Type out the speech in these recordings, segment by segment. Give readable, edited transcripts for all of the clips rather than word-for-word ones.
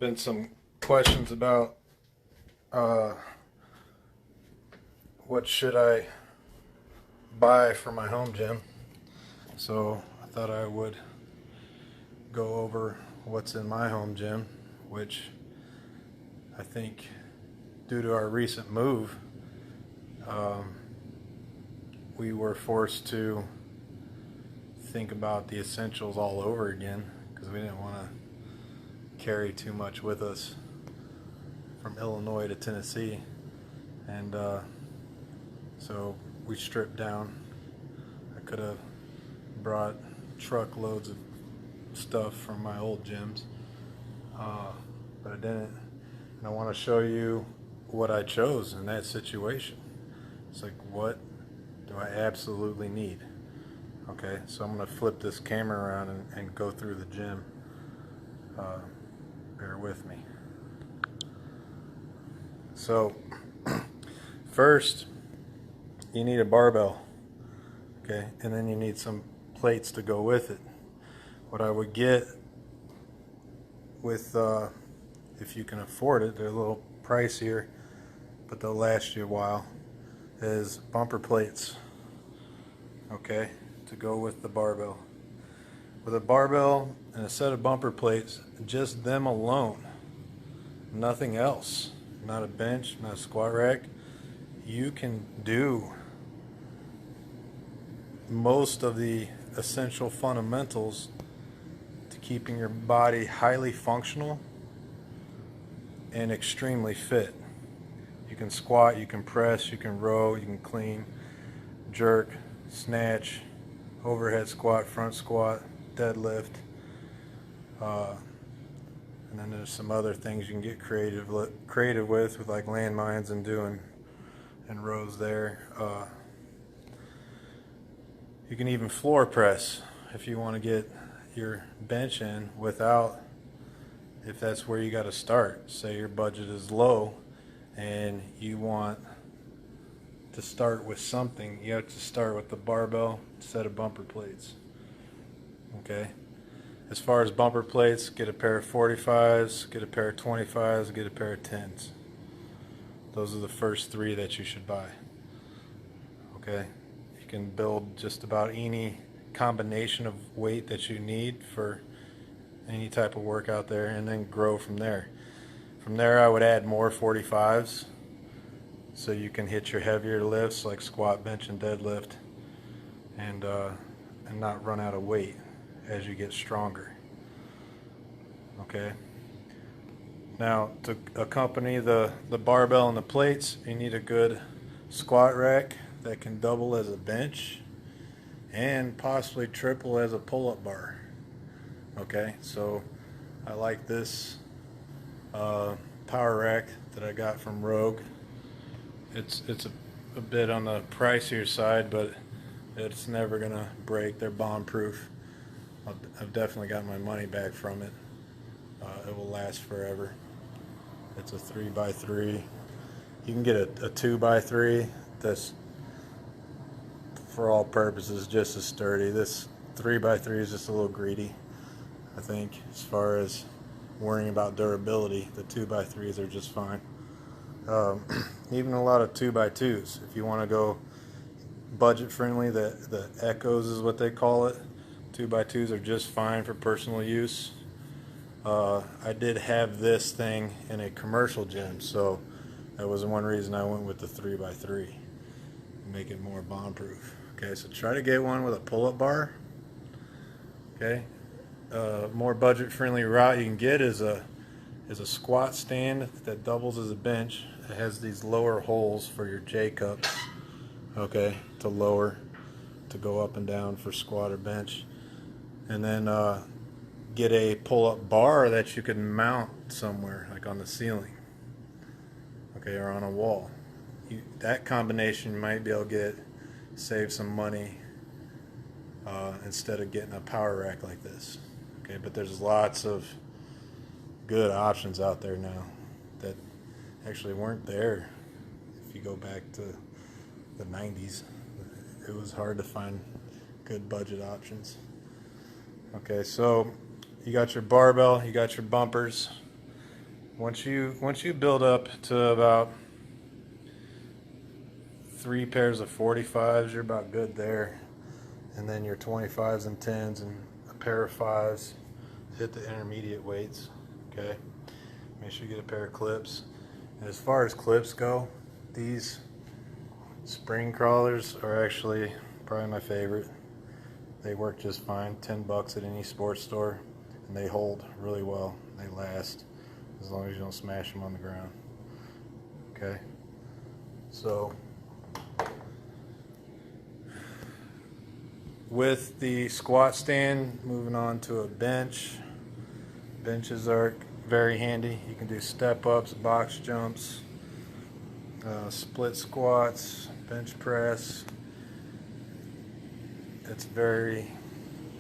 been some questions about what should I buy for my home gym. So I thought I would go over what's in my home gym, which I think due to our recent move, we were forced to think about the essentials all over again because we didn't want to carry too much with us from Illinois to Tennessee, and so we stripped down. I could have brought truckloads of stuff from my old gyms, but I didn't, and I want to show you what I chose in that situation. It's like, what do I absolutely need? Okay, so I'm going to flip this camera around and go through the gym. Bear with me. So, first, you need a barbell, okay, and then you need some plates to go with it. What I would get with, if you can afford it, they're a little pricier, but they'll last you a while, is bumper plates, okay, to go with the barbell. With a barbell and a set of bumper plates, just them alone, nothing else, not a bench, not a squat rack, you can do most of the essential fundamentals to keeping your body highly functional and extremely fit. You can squat, you can press, you can row, you can clean, jerk, snatch, overhead squat, front squat, deadlift, and then there's some other things you can get creative with like landmines and doing and rows there. You can even floor press if you want to get your bench in without, if that's where you got to start. Say your budget is low and you want to start with something, you have to start with the barbell, set of bumper plates. Okay, as far as bumper plates, get a pair of 45s, get a pair of 25s, get a pair of 10s. Those are the first three that you should buy. Okay, you can build just about any combination of weight that you need for any type of workout there, and then grow from there. From there, I would add more 45s so you can hit your heavier lifts like squat, bench, and deadlift, and not run out of weight as you get stronger. Okay. Now, to accompany the barbell and the plates, you need a good squat rack that can double as a bench and possibly triple as a pull-up bar. Okay, so I like this power rack that I got from Rogue. It's a bit on the pricier side, but it's never gonna break. They're bomb-proof. I've definitely got my money back from it. It will last forever. It's a 3x3. You can get a 2x3 that's for all purposes just as sturdy. This 3x3 is just a little greedy, I think, as far as worrying about durability. The 2x3s are just fine. Even a lot of 2x2s, if you want to go budget friendly, the Echoes is what they call it. 2x2s are just fine for personal use. I did have this thing in a commercial gym, so that was one reason I went with the 3x3, make it more bomb-proof. Okay, so try to get one with a pull-up bar. Okay, more budget-friendly route you can get is a squat stand that doubles as a bench. It has these lower holes for your J-cups. Okay, to lower, to go up and down for squat or bench, and then get a pull-up bar that you can mount somewhere, like on the ceiling, okay, or on a wall. That combination you might be able to save some money instead of getting a power rack like this. Okay, but there's lots of good options out there now that actually weren't there if you go back to the 90s. It was hard to find good budget options. Okay, so you got your barbell, you got your bumpers, Once you build up to about 3 pairs of 45s, you're about good there. And then your 25s and 10s and a pair of 5s, hit the intermediate weights. Okay, make sure you get a pair of clips. And as far as clips go, these spring crawlers are actually probably my favorite. They work just fine. $10 at any sports store, and they hold really well. They last as long as you don't smash them on the ground. Okay, so with the squat stand, moving on to a bench. Benches are very handy. You can do step ups, box jumps, split squats, bench press. It's very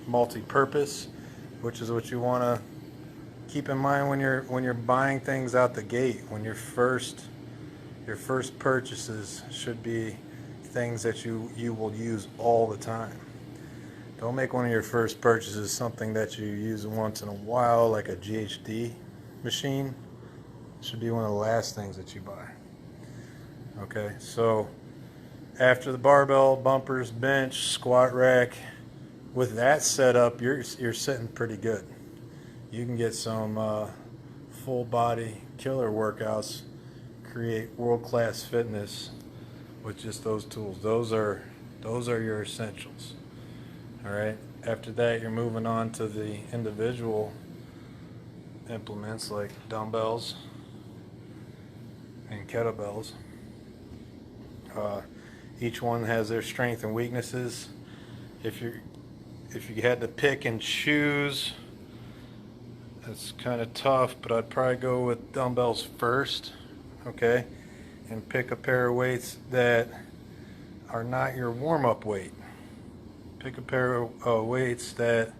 multi-purpose, which is what you want to keep in mind when you're buying things out the gate. When your first purchases should be things that you will use all the time. Don't make one of your first purchases something that you use once in a while, like a GHD machine. It should be one of the last things that you buy. Okay, so after the barbell, bumpers, bench, squat rack, with that setup, you're sitting pretty good. You can get some full body killer workouts, create world-class fitness with just those tools. Those are your essentials. All right. After that, you're moving on to the individual implements like dumbbells and kettlebells. Each one has their strengths and weaknesses. If you had to pick and choose, it's kind of tough, but I'd probably go with dumbbells first, okay? And pick a pair of weights that are not your warm-up weight. Pick a pair of weights that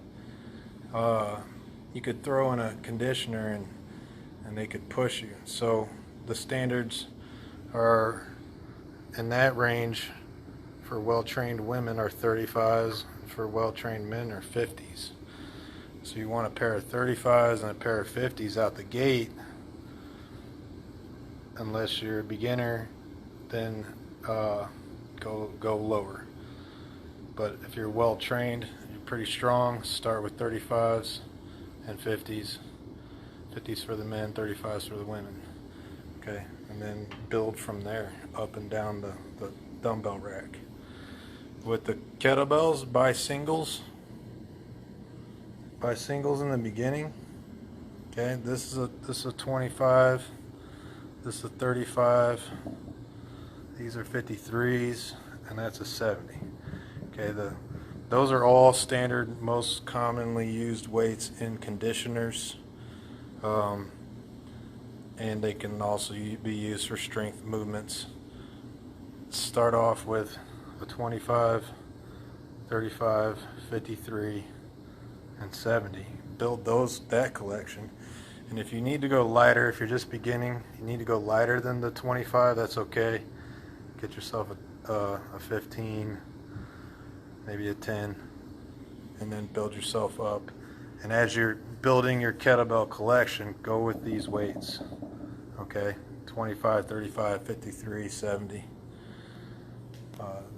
you could throw in a conditioner and they could push you. So the standards are in that range for well-trained women are 35s, for well-trained men are 50s. So you want a pair of 35s and a pair of 50s out the gate. Unless you're a beginner, then go lower. But if you're well trained, you're pretty strong, start with 35s and 50s. 50s for the men, 35s for the women. Okay, and then build from there, up and down the dumbbell rack. With the kettlebells, buy singles. Buy singles in the beginning. Okay, this is a 25. This is a 35. These are 53s, and that's a 70. Okay, those are all standard, most commonly used weights in conditioners, and they can also be used for strength movements. Start off with a 25, 35, 53, and 70. Build that collection. And if you need to go lighter, if you're just beginning, you need to go lighter than the 25, that's okay. Get yourself a 15, maybe a 10, and then build yourself up. And as you're building your kettlebell collection, go with these weights. Okay, 25, 35, 53, 70.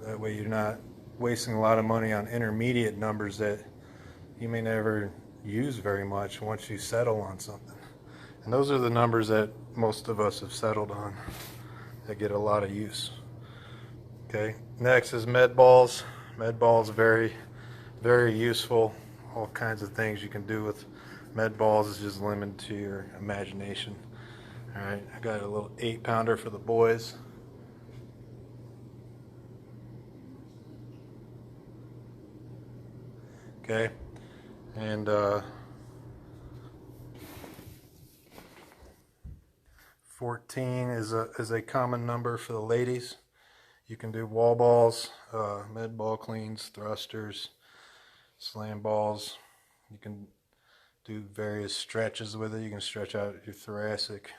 That way you're not wasting a lot of money on intermediate numbers that you may never use very much once you settle on something. And those are the numbers that most of us have settled on that get a lot of use. Okay, next is med balls. Med balls very, very useful. All kinds of things you can do with med balls is just limited to your imagination. All right, I got a little 8-pounder for the boys. Okay, and 14 is a common number for the ladies. You can do wall balls, med ball cleans, thrusters, slam balls. You can do various stretches with it. You can stretch out your thoracic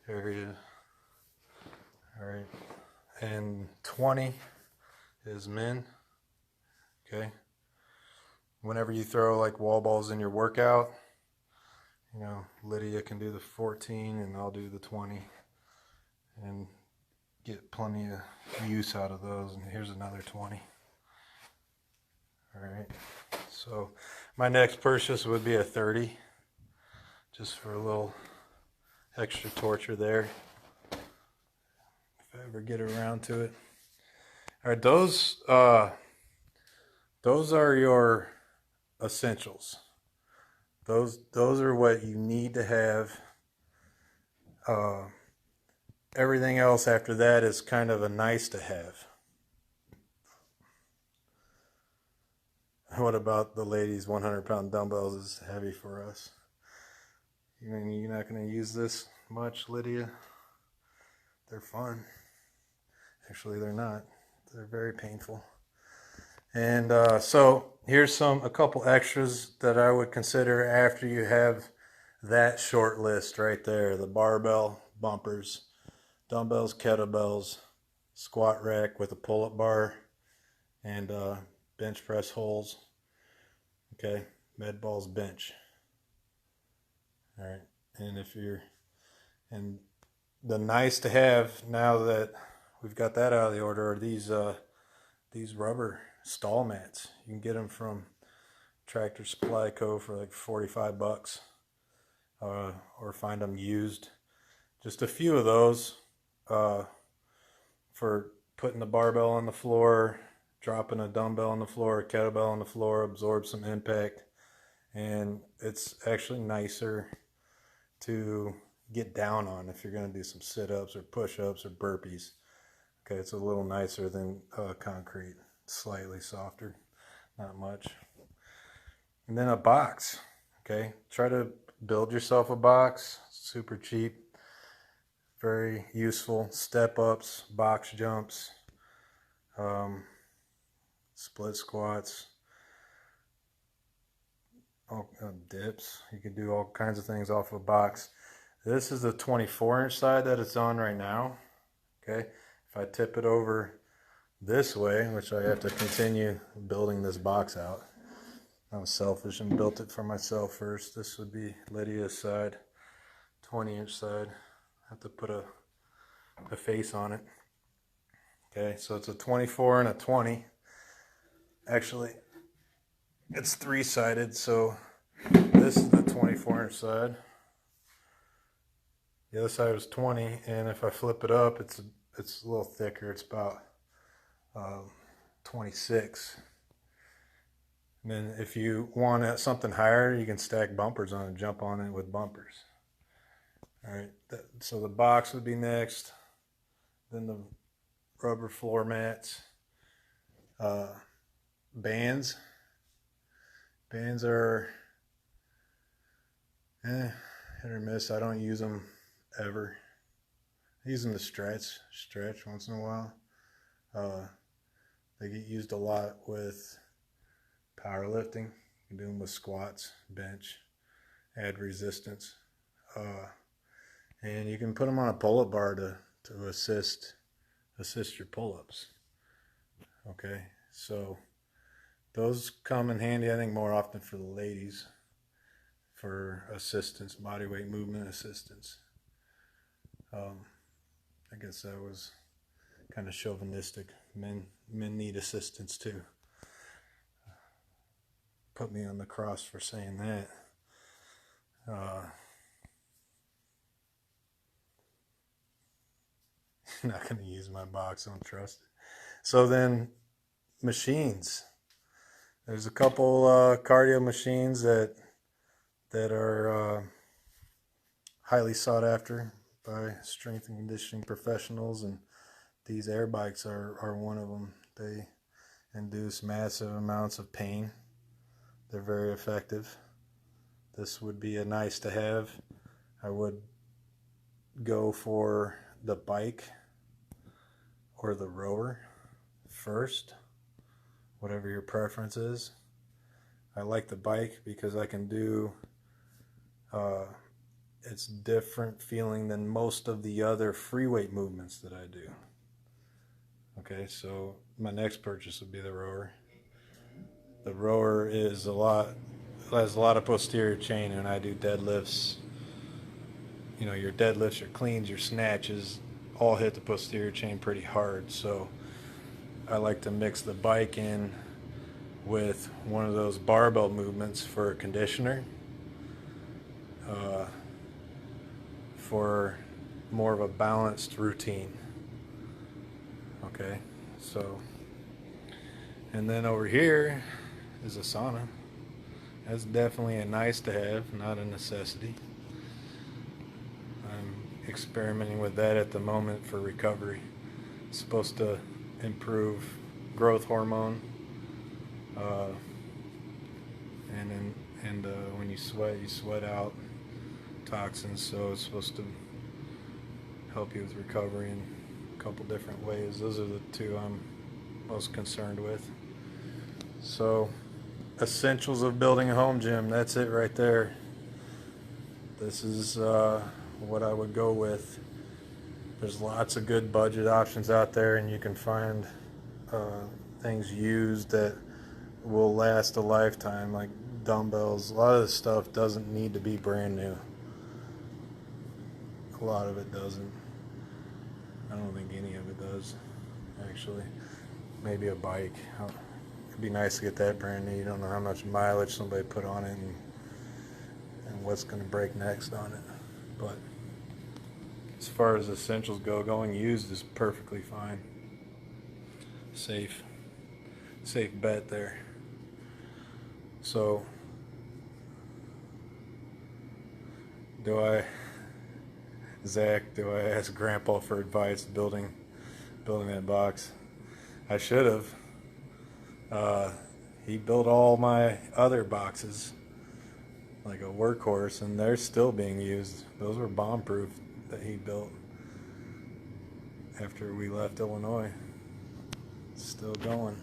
area. All right, and 20 is men. Okay. Whenever you throw like wall balls in your workout, You know, Lydia can do the 14 and I'll do the 20 and get plenty of use out of those. And here's another 20. All right, so my next purchase would be a 30, just for a little extra torture there, if I ever get around to it. All right, those are your essentials. Those are what you need to have. Everything else after that is kind of a nice to have. What about the ladies? 100-pound dumbbells is heavy for us. You mean you're not going to use this much, Lydia? They're fun. Actually, they're not. They're very painful. And so here's a couple extras that I would consider after you have that short list right there. The barbell, bumpers, dumbbells, kettlebells, squat rack with a pull-up bar, and bench press holes. Okay, med balls, bench. All right, and the nice to have now that we've got that out of the order are these rubber stall mats. You can get them from Tractor Supply Co. for like 45 bucks, or find them used. Just a few of those for putting the barbell on the floor, dropping a dumbbell on the floor, a kettlebell on the floor, absorb some impact, and it's actually nicer to get down on if you're going to do some sit-ups or push-ups or burpees. Okay, it's a little nicer than concrete, slightly softer, not much. And then a box. Okay, try to build yourself a box. Super cheap, very useful. Step ups, box jumps, split squats, dips. You can do all kinds of things off a box. This is the 24-inch side that it's on right now. Okay, if I tip it over this way, which I have to continue building this box out. I was selfish and built it for myself first. This would be Lydia's side, 20-inch side. I have to put a face on it. Okay, so it's a 24 and a 20. Actually, it's three-sided, so this is the 24-inch side. The other side was 20, and if I flip it up, it's a little thicker. It's about 26. And then if you want something higher, you can stack bumpers on it, jump on it with bumpers. All right, so the box would be next. Then the rubber floor mats. Bands. Bands are hit or miss. I don't use them ever. I use them to stretch once in a while. They get used a lot with powerlifting. You can do them with squats, bench, add resistance. And you can put them on a pull-up bar to assist your pull-ups. Okay, so those come in handy, I think, more often for the ladies, for assistance, body weight movement assistance. I guess that was kind of chauvinistic. Men need assistance too. Put me on the cross for saying that. Not going to use my box, don't trust it. So then, machines. There's a couple cardio machines that are highly sought after by strength and conditioning professionals, and these air bikes are one of them. They induce massive amounts of pain. They're very effective. This would be a nice to have. I would go for the bike or the rower first, whatever your preference is. I like the bike because I can do it's different feeling than most of the other free weight movements that I do. Okay, so my next purchase would be the rower. The rower is a lot has a lot of posterior chain, and I do deadlifts. You know, your deadlifts, your cleans, your snatches all hit the posterior chain pretty hard. So I like to mix the bike in with one of those barbell movements for a conditioner, for more of a balanced routine. Okay, so, and then over here is a sauna. That's definitely a nice to have, not a necessity. I'm experimenting with that at the moment for recovery. It's supposed to improve growth hormone, and when you sweat out toxins, so it's supposed to help you with recovery in a couple different ways. Those are the two I'm most concerned with. So, essentials of building a home gym, that's it right there. This is what I would go with. There's lots of good budget options out there, and you can find things used that will last a lifetime, like dumbbells. A lot of this stuff doesn't need to be brand new. A lot of it doesn't. I don't think any of it does, actually. Maybe a bike. It'd be nice to get that brand new. You don't know how much mileage somebody put on it and what's going to break next on it. But as far as essentials go, going used is perfectly fine. Safe bet there. So, do I ask Grandpa for advice building that box? I should have. He built all my other boxes like a workhorse, and they're still being used. Those were bomb-proof that he built after we left Illinois. It's still going.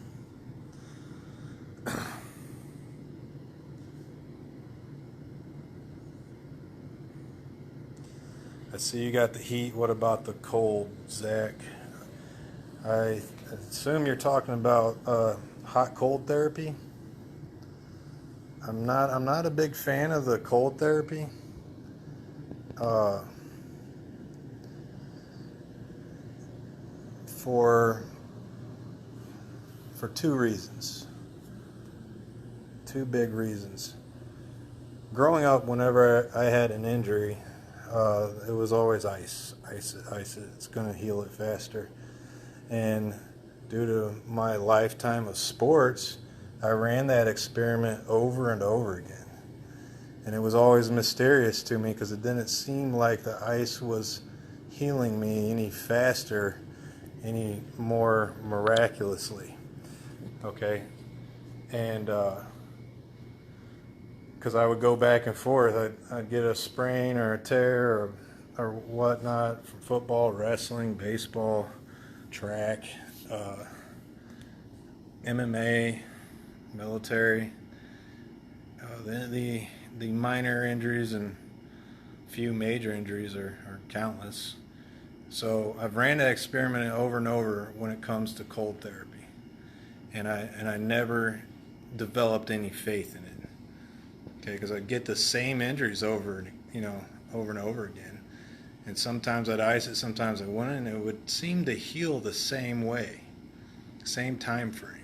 I see you got the heat. What about the cold, Zach? I assume you're talking about hot cold therapy. I'm not a big fan of the cold therapy. For two reasons. Two big reasons. Growing up, whenever I had an injury, it was always ice it. It's going to heal it faster. And due to my lifetime of sports, I ran that experiment over and over again. And it was always mysterious to me because it didn't seem like the ice was healing me any faster, any more miraculously. Okay? And because I would go back and forth. I'd get a sprain or a tear or whatnot from football, wrestling, baseball, track, MMA, military. The minor injuries and few major injuries are countless. So I've ran that experiment over and over when it comes to cold therapy, and I never developed any faith in it. Okay, because I get the same injuries over and over again, and sometimes I'd ice it, sometimes I wouldn't, and it would seem to heal the same way, same time frame.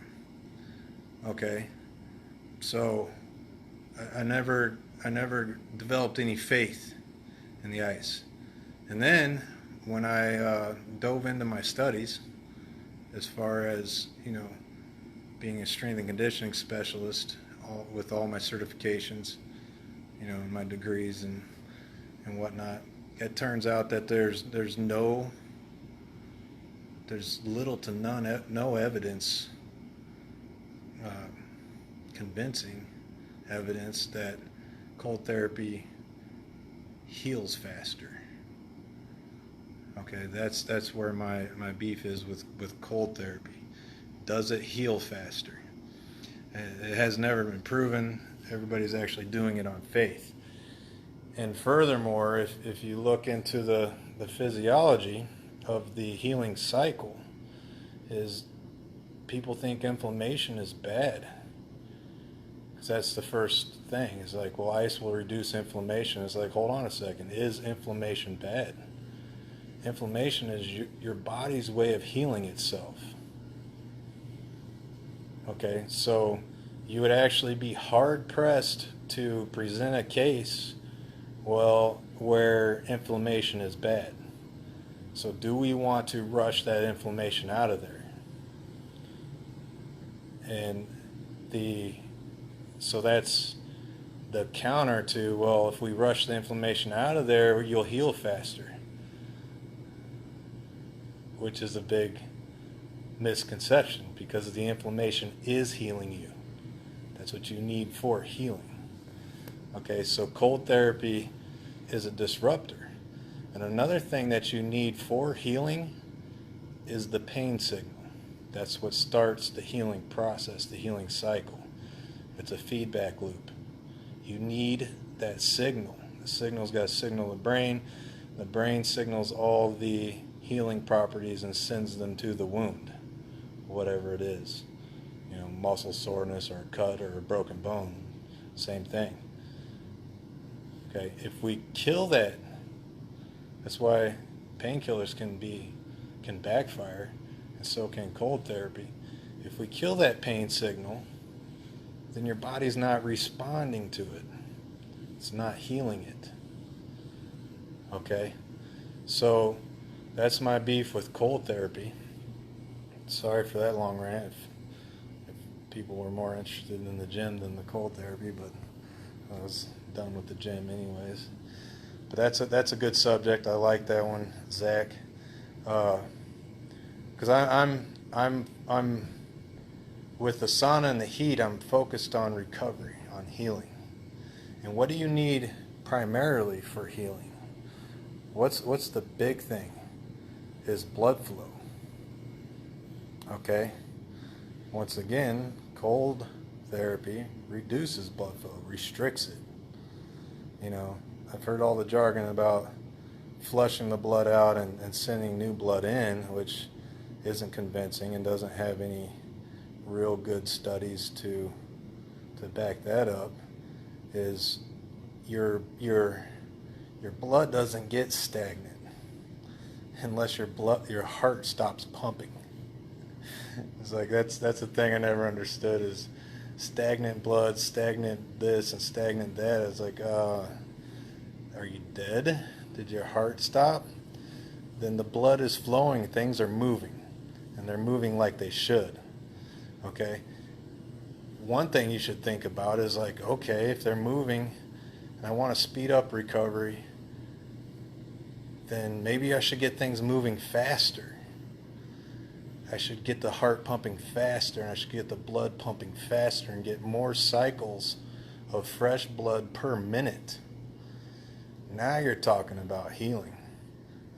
Okay, so I never developed any faith in the ice, and then when I dove into my studies, as far as being a strength and conditioning specialist, with all my certifications, and my degrees and whatnot, it turns out that there's little to no evidence, convincing evidence that cold therapy heals faster. Okay, that's where my beef is with cold therapy. Does it heal faster? It has never been proven. Everybody's actually doing it on faith. And furthermore, if you look into the physiology of the healing cycle, is people think inflammation is bad. that's the first thing. It's like, well, ice will reduce inflammation. It's like, hold on a second. Is inflammation bad? Inflammation is your body's way of healing itself. Okay, so you would actually be hard pressed to present a case, well, where inflammation is bad. So do we want to rush that inflammation out of there? And so that's the counter to, well, if we rush the inflammation out of there, you'll heal faster, which is a big misconception, because the inflammation is healing you. That's what you need for healing. Okay, so cold therapy is a disruptor. And another thing that you need for healing is the pain signal. That's what starts the healing process, the healing cycle. It's a feedback loop. You need that signal. The signal's got to signal the brain. The brain signals all the healing properties and sends them to the wound, whatever it is. You know, muscle soreness or a cut or a broken bone, same thing. Okay, if we kill that, that's why painkillers can backfire, and so can cold therapy. If we kill that pain signal, then your body's not responding to it. It's not healing it. Okay? So that's my beef with cold therapy. Sorry for that long rant if people were more interested in the gym than the cold therapy, but I was done with the gym anyways. But that's a good subject. I like that one, Zach. Because I'm with the sauna and the heat, I'm focused on recovery, on healing. And what do you need primarily for healing? What's the big thing? Is blood flow. Okay? Once again, cold therapy reduces blood flow, restricts it. You know, I've heard all the jargon about flushing the blood out and sending new blood in, which isn't convincing and doesn't have any real good studies to back that up. Is your blood doesn't get stagnant unless your heart stops pumping. It's like that's the thing I never understood, is stagnant blood, stagnant this and stagnant that. It's like, are you dead? Did your heart stop? Then the blood is flowing, things are moving, and they're moving like they should. Okay? One thing you should think about is like, okay, if they're moving and I want to speed up recovery, then maybe I should get things moving faster. I should get the heart pumping faster, and I should get the blood pumping faster and get more cycles of fresh blood per minute. Now you're talking about healing.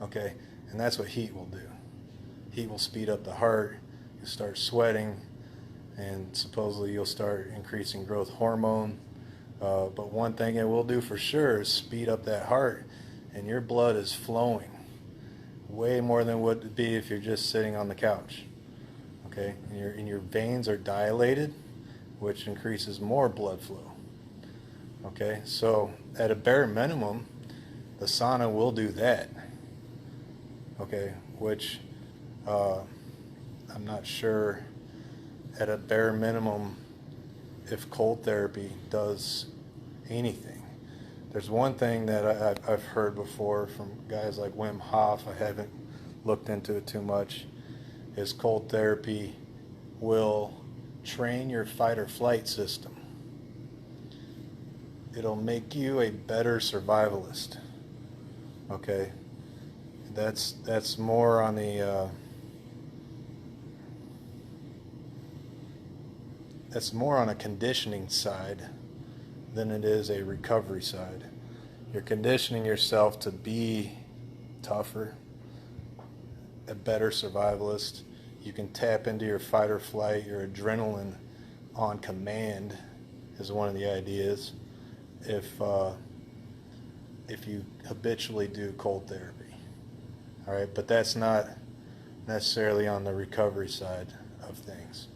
Okay? And that's what heat will do. Heat will speed up the heart. You'll start sweating, and supposedly you'll start increasing growth hormone. But one thing it will do for sure is speed up that heart, and your blood is flowing way more than what it would be if you're just sitting on the couch. Okay? And your veins are dilated, which increases more blood flow. Okay? So at a bare minimum, the sauna will do that. Okay? Which I'm not sure at a bare minimum if cold therapy does anything. There's one thing that I've heard before from guys like Wim Hof, I haven't looked into it too much, is cold therapy will train your fight or flight system. It'll make you a better survivalist. Okay? That's more on the that's more on a conditioning side than it is a recovery side. You're conditioning yourself to be tougher, a better survivalist. You can tap into your fight or flight, your adrenaline on command is one of the ideas if you habitually do cold therapy. All right, but that's not necessarily on the recovery side of things.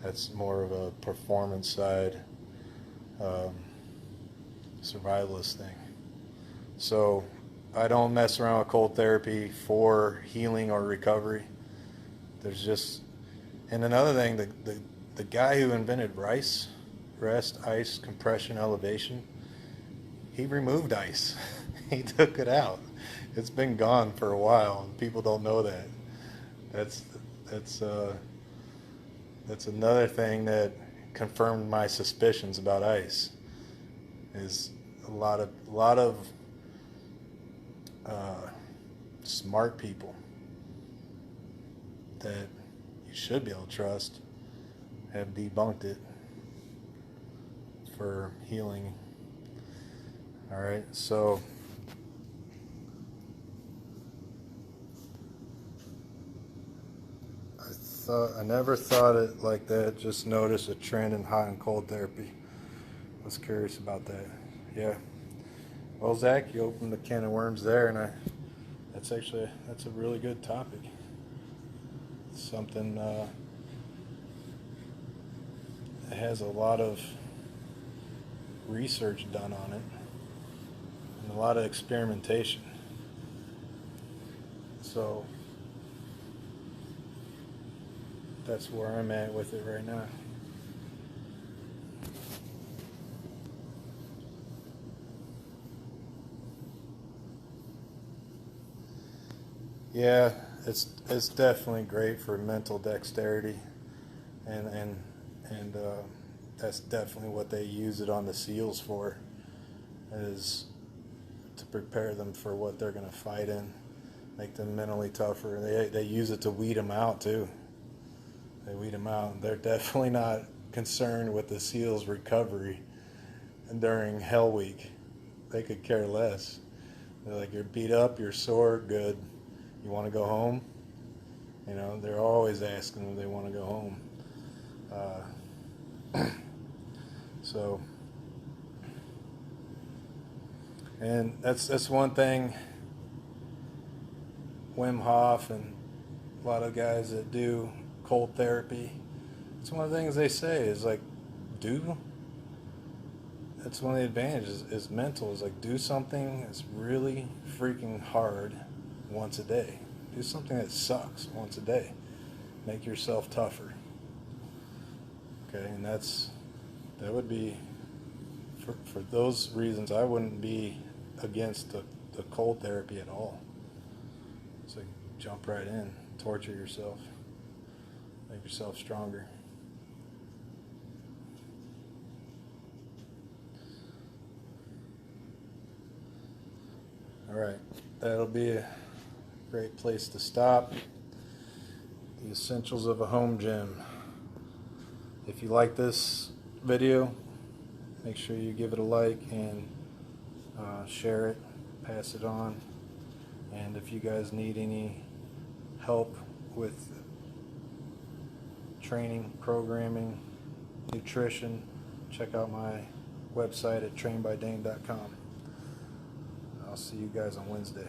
That's more of a performance side. survivalist thing. So I don't mess around with cold therapy for healing or recovery. There's just, and another thing, the guy who invented rest, ice, compression, elevation, he removed ice. He took it out. It's been gone for a while. People don't know that. That's another thing that confirmed my suspicions about ice. Is a lot of smart people that you should be able to trust have debunked it for healing. All right, so I never thought it like that. Just noticed a trend in hot and cold therapy. I was curious about that. Yeah. Well, Zach, you opened the can of worms there, and that's a really good topic. It's something that has a lot of research done on it and a lot of experimentation. So that's where I'm at with it right now. Yeah, it's definitely great for mental dexterity, and that's definitely what they use it on the SEALs for, is to prepare them for what they're going to fight in, make them mentally tougher. They use it to weed them out too. They weed them out. They're definitely not concerned with the SEALs' recovery during Hell Week. They could care less. They're like, you're beat up, you're sore, good. You want to go home? You know, they're always asking if they want to go home. So, and that's one thing. Wim Hof and a lot of guys that do cold therapy, it's one of the things they say is like, that's one of the advantages is mental, is like, do something that's really freaking hard once a day. Do something that sucks once a day. Make yourself tougher. Okay, and that would be, for those reasons, I wouldn't be against the cold therapy at all. It's like, jump right in, torture yourself, make yourself stronger. All right, that'll be a great place to stop. The essentials of a home gym. If you like this video, make sure you give it a like and share it, pass it on. And if you guys need any help with training, programming, nutrition, check out my website at trainbydane.com. I'll see you guys on Wednesday.